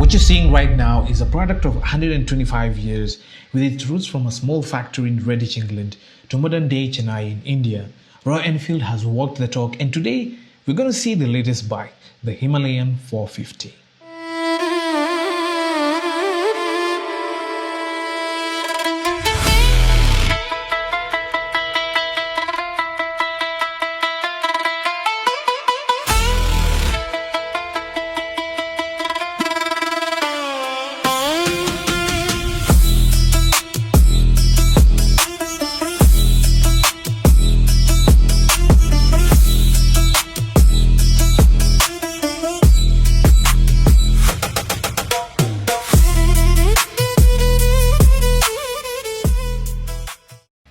What you're seeing right now is a product of 125 years with its roots from a small factory in Redditch, England to modern-day Chennai in India. Royal Enfield has walked the talk, and today we're going to see the latest bike, the Himalayan 450.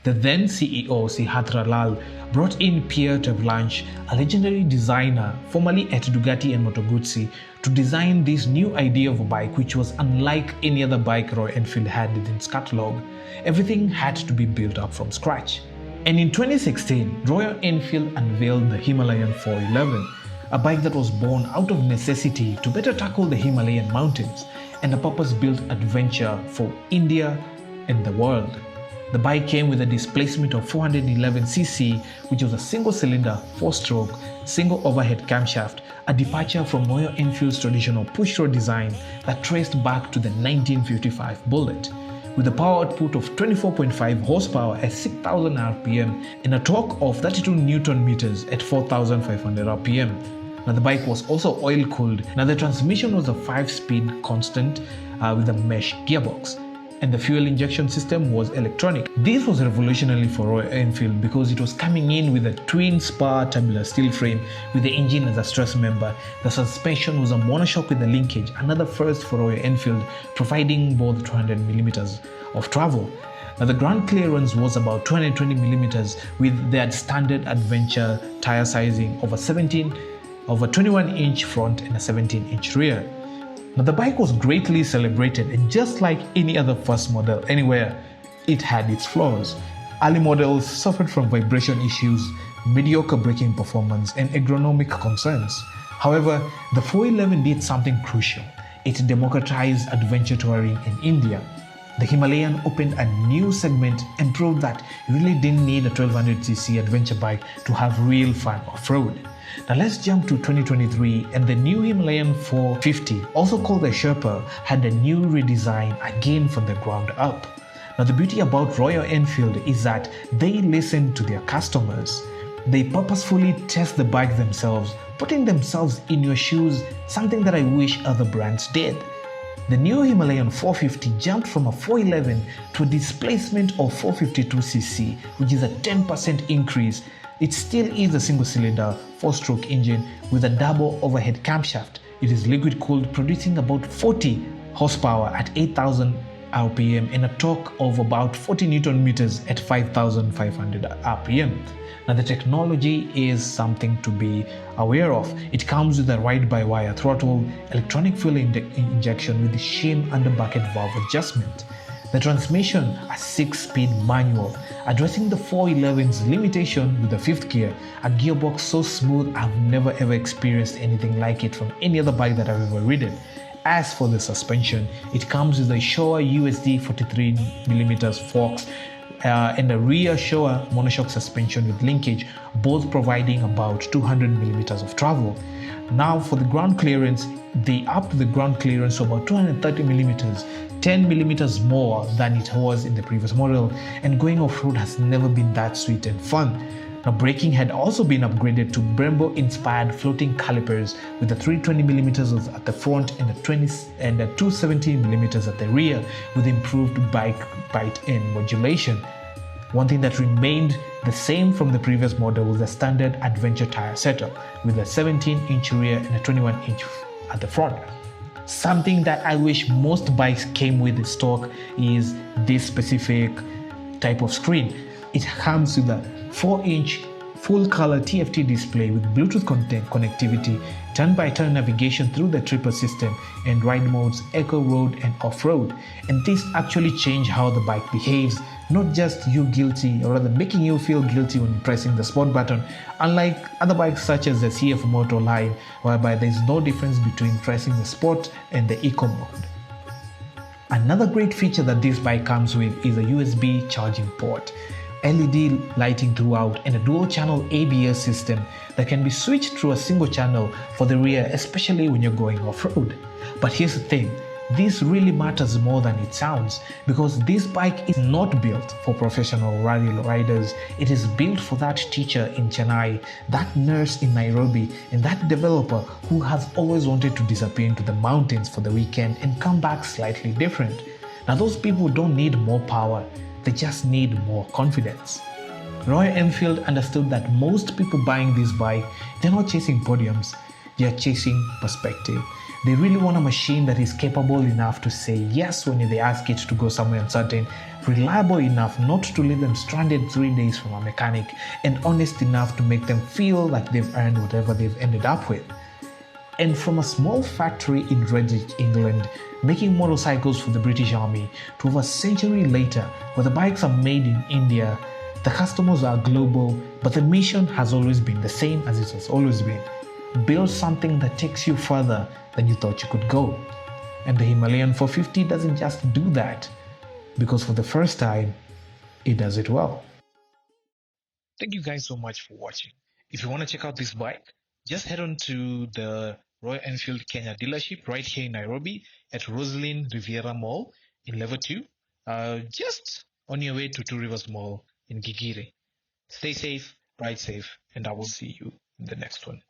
The then CEO Siddhartha Lal brought in Pierre Tavlanche, a legendary designer formerly at Bugatti and Moto Guzzi, to design this new idea of a bike which was unlike any other bike Royal Enfield had in its catalogue. Everything had to be built up from scratch. And in 2016, Royal Enfield unveiled the Himalayan 411, a bike that was born out of necessity to better tackle the Himalayan mountains and a purpose-built adventure for India and the world. The bike came with a displacement of 411cc, which was a single-cylinder, 4-stroke, single overhead camshaft, a departure from Royal Enfield's traditional push-rod design that traced back to the 1955 Bullet, with a power output of 24.5 horsepower at 6,000 rpm and a torque of 32 Newton meters at 4,500 rpm. Now the bike was also oil-cooled. Now the transmission was a 5-speed constant with a mesh gearbox, and the fuel injection system was electronic. This was revolutionary for Royal Enfield because it was coming in with a twin-spar tubular steel frame with the engine as a stress member. The suspension was a monoshock with a linkage, another first for Royal Enfield, providing both 200mm of travel. Now the ground clearance was about 220mm with their standard adventure tire sizing of a 21-inch front and a 17-inch rear. Now the bike was greatly celebrated, and just like any other first model anywhere, it had its flaws. Early models suffered from vibration issues, mediocre braking performance, and ergonomic concerns. However, the 411 did something crucial. It democratized adventure touring in India. The Himalayan opened a new segment and proved that you really didn't need a 1200cc adventure bike to have real fun off-road. Now let's jump to 2023, and the new Himalayan 450, also called the Sherpa, had a new redesign again from the ground up. Now the beauty about Royal Enfield is that they listen to their customers. They purposefully test the bike themselves, putting themselves in your shoes, something that I wish other brands did. The new Himalayan 450 jumped from a 411 to a displacement of 452cc, which is a 10% increase. It still is a single-cylinder, 4-stroke engine with a double overhead camshaft. It is liquid-cooled, producing about 40 horsepower at 8,000 rpm and a torque of about 40 Newton meters at 5,500 rpm. Now the technology is something to be aware of. It comes with a ride-by-wire throttle, electronic fuel injection with the shim under bucket valve adjustment. The transmission, a 6-speed manual, addressing the 411's limitation with the 5th gear, a gearbox so smooth I've never ever experienced anything like it from any other bike that I've ever ridden. As for the suspension, it comes with a Showa USD 43mm forks and a rear Showa monoshock suspension with linkage, both providing about 200mm of travel. Now for the ground clearance, they upped the ground clearance to about 230mm, 10mm more than it was in the previous model, and going off-road has never been that sweet and fun. Now braking had also been upgraded to Brembo-inspired floating calipers with the 320mm at the front and the 270mm at the rear, with improved bike bite and modulation. One thing that remained the same from the previous model was the standard adventure tire setup with a 17-inch rear and a 21-inch at the front. Something that I wish most bikes came with in stock is this specific type of screen. It comes with a 4-inch full-color TFT display with Bluetooth connectivity, turn-by-turn navigation through the triple system, and ride modes Eco, Road, and Off-Road. And this actually changed how the bike behaves not just you guilty, or rather making you feel guilty when pressing the sport button, unlike other bikes such as the CF Moto line, whereby there is no difference between pressing the sport and the eco mode. Another great feature that this bike comes with is a USB charging port, LED lighting throughout, and a dual channel ABS system that can be switched through a single channel for the rear, especially when you're going off-road. But here's the thing, this really matters more than it sounds, because this bike is not built for professional rally riders. It is built for that teacher in Chennai, that nurse in Nairobi, and that developer who has always wanted to disappear into the mountains for the weekend and come back slightly different. Now those people don't need more power, they just need more confidence. Royal Enfield understood that most people buying this bike, they're not chasing podiums, they're chasing perspective. They really want a machine that is capable enough to say yes when they ask it to go somewhere uncertain, reliable enough not to leave them stranded 3 days from a mechanic, and honest enough to make them feel like they've earned whatever they've ended up with. And from a small factory in Redditch, England, making motorcycles for the British Army, to over a century later, where the bikes are made in India, the customers are global, but the mission has always been the same as it has always been. Build something that takes you further than you thought you could go. And the Himalayan 450 doesn't just do that, because for the first time, it does it well. Thank you guys so much for watching. If you want to check out this bike, just head on to the Royal Enfield Kenya dealership right here in Nairobi at Roslyn Riviera Mall in level 2, just on your way to Two Rivers Mall in Gigiri. Stay safe, ride safe, and I will see you in the next one.